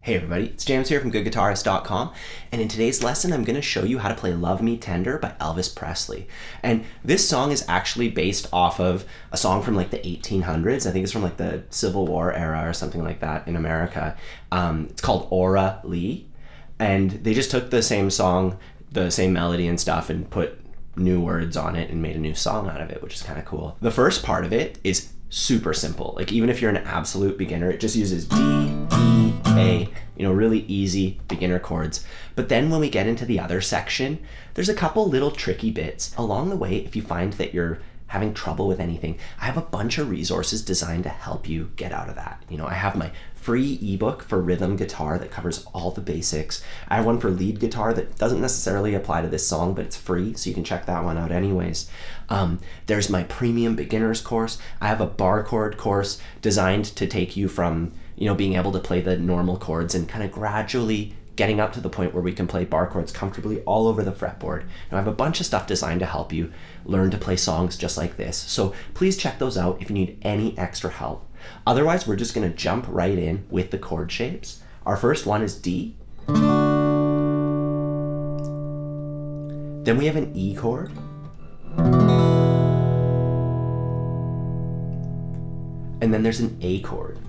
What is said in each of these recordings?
Hey everybody, it's James here from GoodGuitarist.com, and in today's lesson I'm going to show you how to play Love Me Tender by Elvis Presley. And this song is actually based off of a song from like the 1800s. I think it's from like the Civil War era or something like that in America. It's called Aura Lee, and they just took the same song, the same melody and stuff, and put new words on it and made a new song out of it, which is kind of cool. The first part of it is super simple. Like even if you're an absolute beginner, it just uses D, E, A, really easy beginner chords. But then when we get into the other section, there's a couple little tricky bits. Along the way, if you find that you're having trouble with anything, I have a bunch of resources designed to help you get out of that. I have my free ebook for rhythm guitar that covers all the basics. I have one for lead guitar that doesn't necessarily apply to this song, but it's free, so you can check that one out anyways. There's my premium beginners course. I have a bar chord course designed to take you from being able to play the normal chords and kind of gradually getting up to the point where we can play bar chords comfortably all over the fretboard. And I have a bunch of stuff designed to help you learn to play songs just like this. So please check those out if you need any extra help. Otherwise, we're just going to jump right in with the chord shapes. Our first one is D. Then we have an E chord. And then there's an A chord.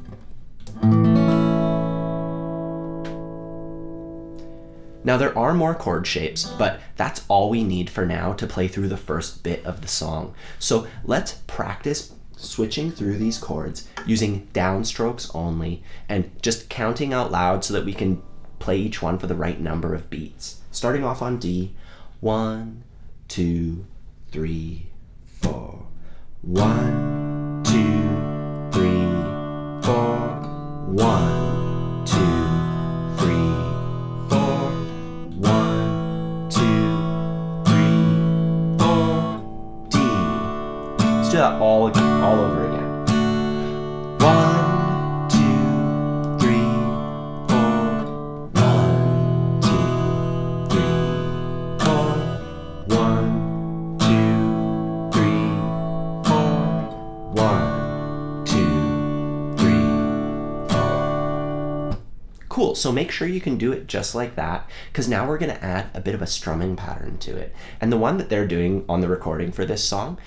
Now there are more chord shapes, but that's all we need for now to play through the first bit of the song. So let's practice switching through these chords using downstrokes only and just counting out loud so that we can play each one for the right number of beats. Starting off on D, 1, 2, 3, 4. 1, 2, 3, 4. 1, 2, 3, 4. 1, 2, 3, 4. D. Let's do that all over again. 1, 2, 3, 4. 1, 2, 3, 4. 1, 2, 3, 4. 1, 2, 3, 4. Cool, so make sure you can do it just like that, because now we're going to add a bit of a strumming pattern to it. And the one that they're doing on the recording for this song,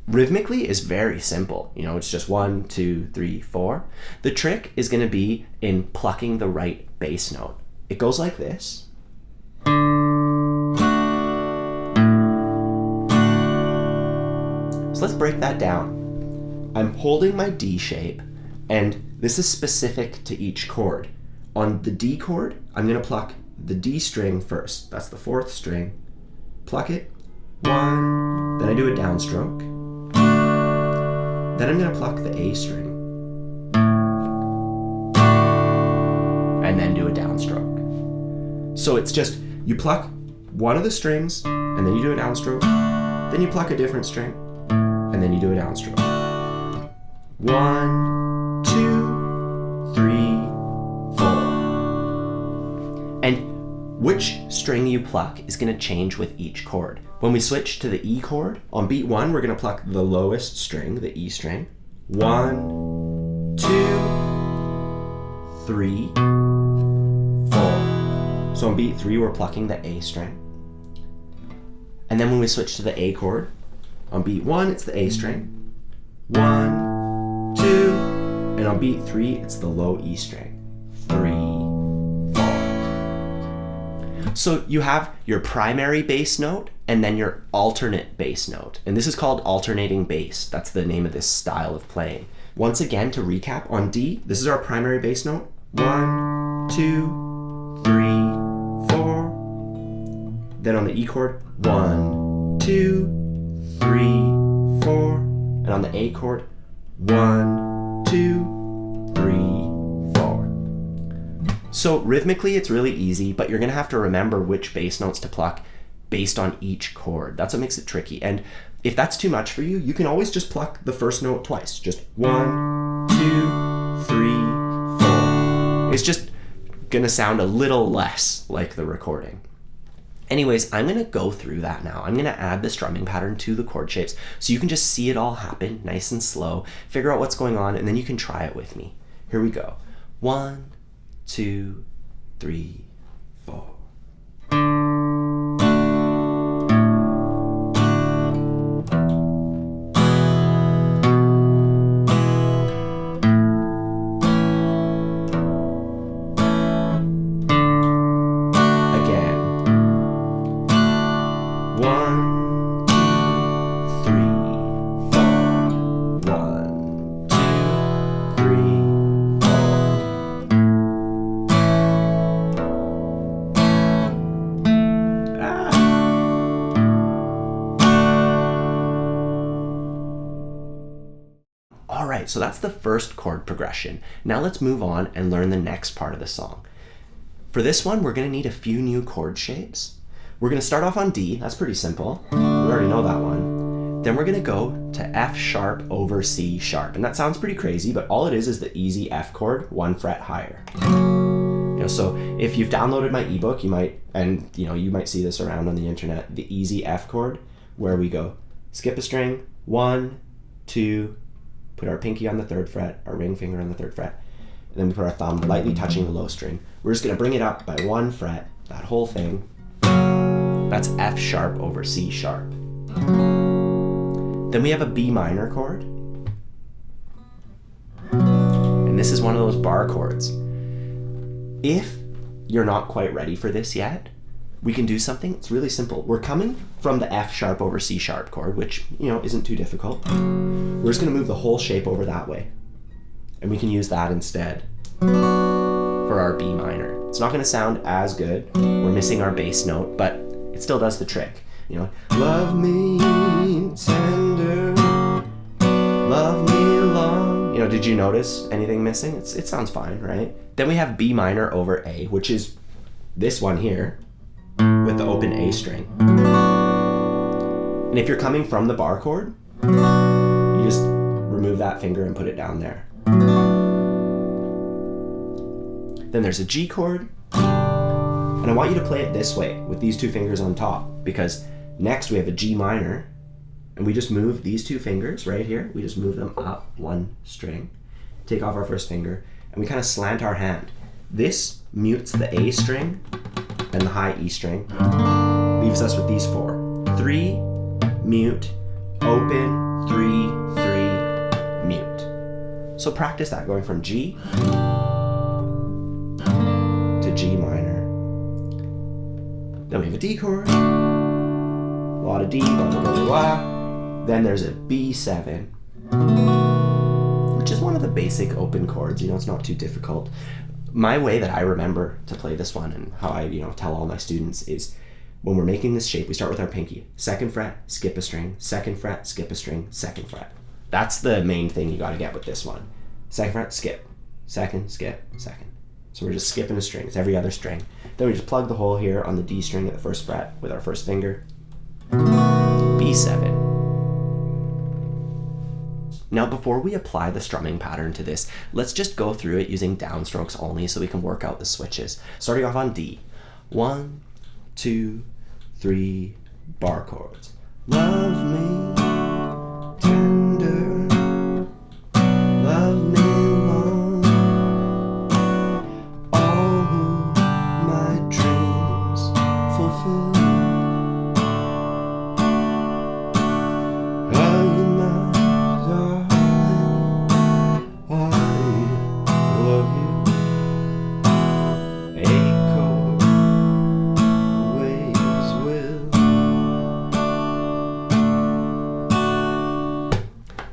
rhythmically is very simple. It's just 1, 2, 3, 4. The trick is going to be in plucking the right bass note. It goes like this. So let's break that down. I'm holding my D shape, and this is specific to each chord. On the D chord, I'm going to pluck the D string first. That's the 4th string. Pluck it. 1. Then I do a downstroke. Then I'm going to pluck the A string. And then do a downstroke. So it's just, you pluck one of the strings, and then you do a downstroke. Then you pluck a different string, and then you do a downstroke. 1, 2, 3, 4. And which string you pluck is going to change with each chord. When we switch to the E chord, on beat 1, we're going to pluck the lowest string, the E string. 1, 2, 3, 4. So on beat 3, we're plucking the A string. And then when we switch to the A chord, on beat 1, it's the A string. 1, 2, and on beat 3, it's the low E string. 3, 4. So you have your primary bass note and then your alternate bass note. And this is called alternating bass. That's the name of this style of playing. Once again, to recap, on D, this is our primary bass note. 1, 2, 3, 4. Then on the E chord, 1, 2, 3, 4. And on the A chord, 1, 2, 3, 4. So rhythmically, it's really easy, but you're going to have to remember which bass notes to pluck based on each chord. That's what makes it tricky. And if that's too much for you, you can always just pluck the first note twice. Just 1, 2, 3, 4. It's just going to sound a little less like the recording. Anyways, I'm going to go through that now. I'm going to add the strumming pattern to the chord shapes so you can just see it all happen nice and slow, figure out what's going on, and then you can try it with me. Here we go. 1, 2, 3, 4. Alright, so that's the first chord progression. Now let's move on and learn the next part of the song. For this one, we're going to need a few new chord shapes. We're going to start off on D, that's pretty simple. We already know that one. Then we're going to go to F sharp over C sharp. And that sounds pretty crazy, but all it is the easy F chord, 1 fret higher. So if you've downloaded my ebook, you might, and you might see this around on the internet, the easy F chord, where we go skip a string, 1, 2, put our pinky on the 3rd fret, our ring finger on the 3rd fret, and then we put our thumb lightly touching the low string. We're just going to bring it up by 1 fret, that whole thing. That's F sharp over C sharp. Then we have a B minor chord. And this is one of those bar chords. If you're not quite ready for this yet, we can do something. It's really simple. We're coming from the F sharp over C sharp chord, which, isn't too difficult. We're just going to move the whole shape over that way. And we can use that instead for our B minor. It's not going to sound as good. We're missing our bass note, but it still does the trick. Love me tender, love me long. Did you notice anything missing? It sounds fine, right? Then we have B minor over A, which is this one here with the open A string. And if you're coming from the bar chord, you just remove that finger and put it down there. Then there's a G chord, and I want you to play it this way with these 2 fingers on top, because next we have a G minor, and we just move these 2 fingers right here, we just move them up 1 string, take off our 1st finger, and we kind of slant our hand. This mutes the A string and the high E string, leaves us with these 4. 3, mute, open, 3, 3, mute. So practice that, going from G to G minor. Then we have a D chord, a lot of D, blah, blah, blah, blah, blah. Then there's a B7, which is one of the basic open chords. It's not too difficult. My way that I remember to play this one, and how I tell all my students, is when we're making this shape, we start with our pinky. 2nd fret, skip a string, 2nd fret, skip a string, 2nd fret. That's the main thing you got to get with this one. 2nd fret, skip, 2nd, skip, 2nd. So we're just skipping a string. It's every other string. Then we just plug the hole here on the D string at the 1st fret with our 1st finger. B7. Now before we apply the strumming pattern to this, let's just go through it using downstrokes only so we can work out the switches. Starting off on D. 1, 2, 3, bar chords. Love me tender, love me long, all my dreams fulfill.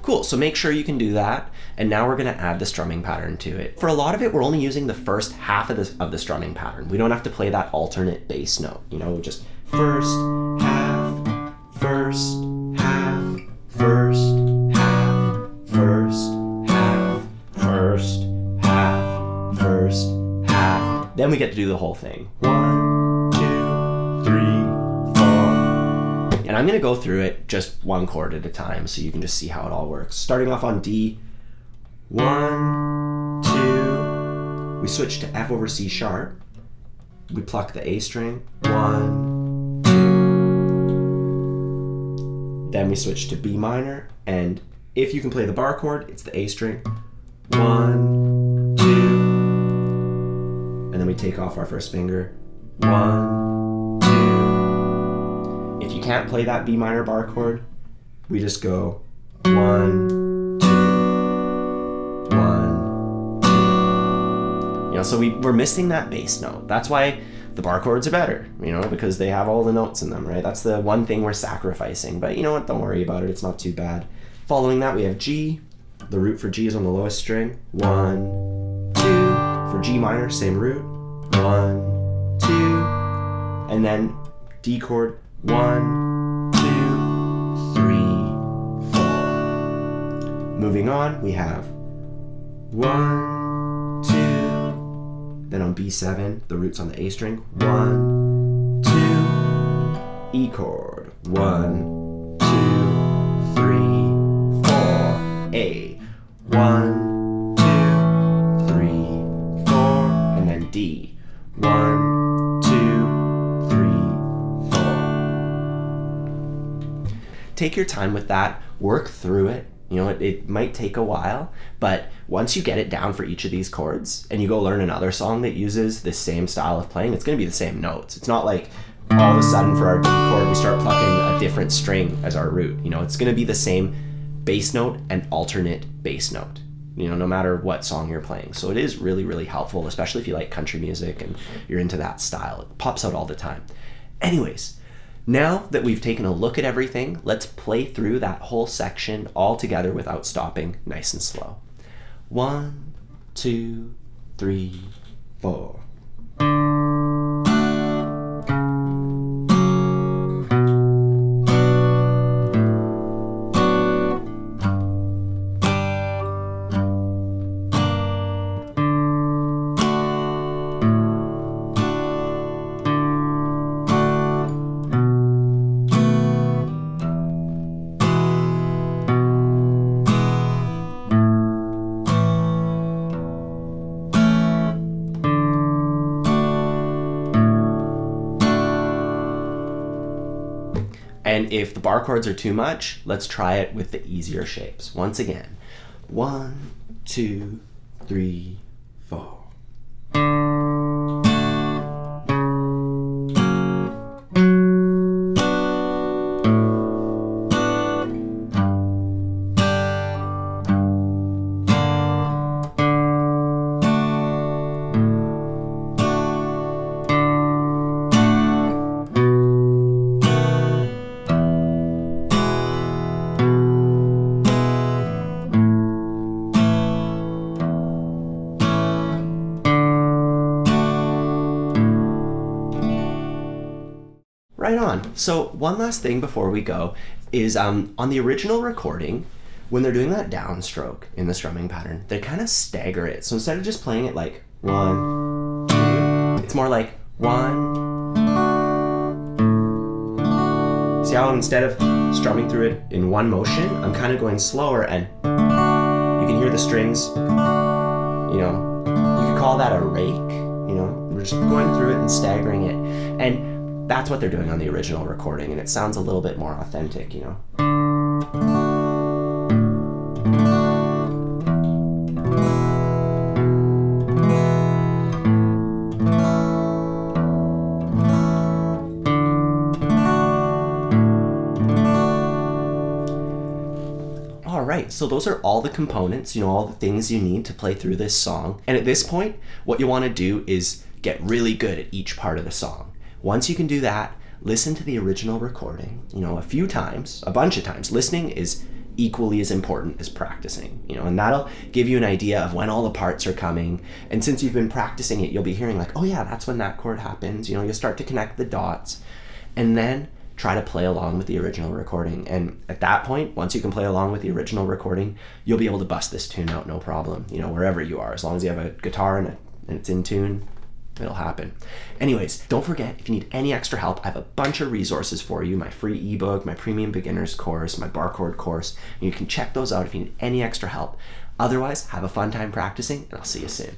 Cool, so make sure you can do that, and now we're going to add the strumming pattern to it. For a lot of it, we're only using the first half of the strumming pattern. We don't have to play that alternate bass note, just first half, first half, first half, first half, first half, first half. Then we get to do the whole thing. 1, 2, 3, 4. And I'm going to go through it just 1 chord at a time so you can just see how it all works. Starting off on D, 1, 2, we switch to F over C sharp, we pluck the A string, 1, 2, then we switch to B minor, and if you can play the bar chord, it's the A string, 1, 2, and then we take off our first finger. 1, 2. If you can't play that B minor bar chord, we just go 1, 2, 1, 2. You know, so we're missing that bass note. That's why the bar chords are better, you know, because they have all the notes in them, right? That's the one thing we're sacrificing. But you know what? Don't worry about it. It's not too bad. Following that, we have G. The root for G is on the lowest string. 1, 2. For G minor, same root. 1, 2. And then D chord. 1, 2, 3, 4. Moving on, we have 1, 2. Then on B7, the root's on the A string. 1, 2. E chord. 1, 2, 3, 4. A. 1, 2, 3, 4. And then D. 1, 2, 3, 4. Take your time with that. Work through it. You know, it might take a while, but once you get it down for each of these chords and you go learn another song that uses the same style of playing, it's going to be the same notes. It's not like all of a sudden for our D chord we start plucking a different string as our root. You know, it's going to be the same bass note and alternate bass note, you know, no matter what song you're playing. So it is really, really helpful, especially if you like country music and you're into that style. It pops out all the time. Anyways, now that we've taken a look at everything, let's play through that whole section all together without stopping, nice and slow. 1, 2, 3, 4. And if the bar chords are too much, let's try it with the easier shapes. Once again, 1, 2, 3, 4. Right on. So one last thing before we go is on the original recording, when they're doing that downstroke in the strumming pattern, they kind of stagger it. So instead of just playing it like 1, 2, it's more like 1. See how instead of strumming through it in one motion, I'm kind of going slower, and you can hear the strings, you know, you could call that a rake, you know, we're just going through it and staggering it. And that's what they're doing on the original recording, and it sounds a little bit more authentic, you know. All right, so those are all the components, you know, all the things you need to play through this song. And at this point, what you want to do is get really good at each part of the song. Once you can do that, listen to the original recording, you know, a few times, a bunch of times. Listening is equally as important as practicing, you know, and that'll give you an idea of when all the parts are coming. And since you've been practicing it, you'll be hearing like, oh yeah, that's when that chord happens. You know, you'll start to connect the dots, and then try to play along with the original recording. And at that point, once you can play along with the original recording, you'll be able to bust this tune out no problem, you know, wherever you are. As long as you have a guitar and it's in tune, it'll happen. Anyways, don't forget, if you need any extra help, I have a bunch of resources for you. My free ebook, my premium beginners course, my bar chord course. And you can check those out if you need any extra help. Otherwise, have a fun time practicing, and I'll see you soon.